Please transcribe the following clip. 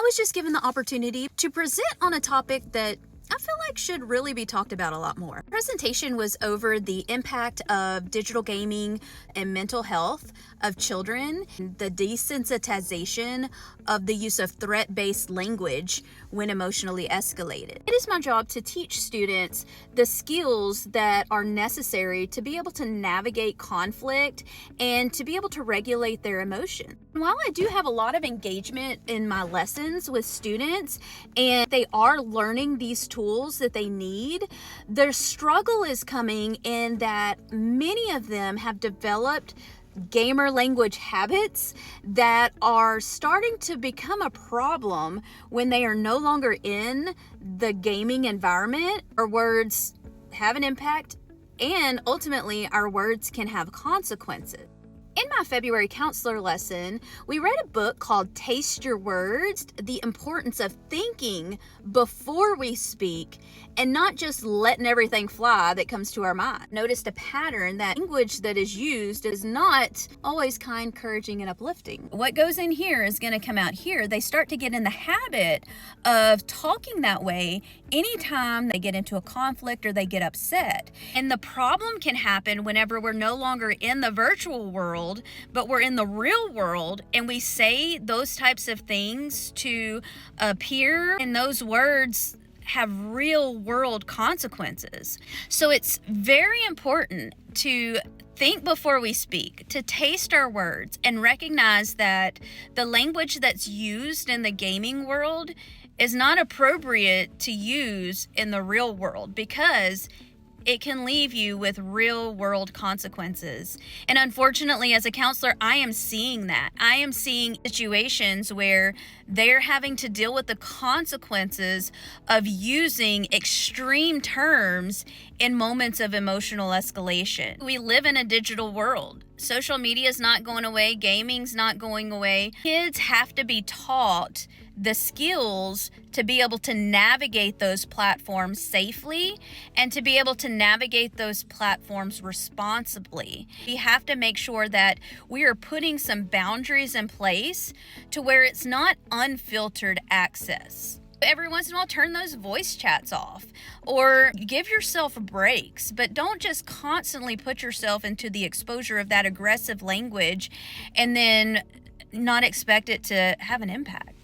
was just given the opportunity to present on a topic that I feel like should really be talked about a lot more. The presentation was over the impact of digital gaming and mental health of children, the desensitization of the use of threat-based language when emotionally escalated. It is my job to teach students the skills that are necessary to be able to navigate conflict and to be able to regulate their emotions. While I do have a lot of engagement in my lessons with students and they are learning these tools that they need, their struggle is coming in that many of them have developed gamer language habits that are starting to become a problem when they are no longer in the gaming environment. Our words have an impact, and ultimately our words can have consequences. In my February counselor lesson, we read a book called Taste Your Words, The Importance of Thinking Before We Speak and not just letting everything fly that comes to our mind. Noticed a pattern that language that is used is not always kind, encouraging, and uplifting. What goes in here is going to come out here. They start to get in the habit of talking that way anytime they get into a conflict or they get upset. And the problem can happen whenever we're no longer in the virtual world, but we're in the real world, and we say those types of things to appear, and those words have real world consequences. So it's very important to think before we speak, to taste our words and recognize that the language that's used in the gaming world is not appropriate to use in the real world because it can leave you with real world consequences. And unfortunately, as a counselor, I am seeing that. I am seeing situations where they're having to deal with the consequences of using extreme terms in moments of emotional escalation. We live in a digital world. Social media is not going away. Gaming's not going away. Kids have to be taught the skills to be able to navigate those platforms safely and to be able to navigate those platforms responsibly. We have to make sure that we are putting some boundaries in place to where it's not unfiltered access. Every once in a while, turn those voice chats off or give yourself breaks, but don't just constantly put yourself into the exposure of that aggressive language and then not expect it to have an impact.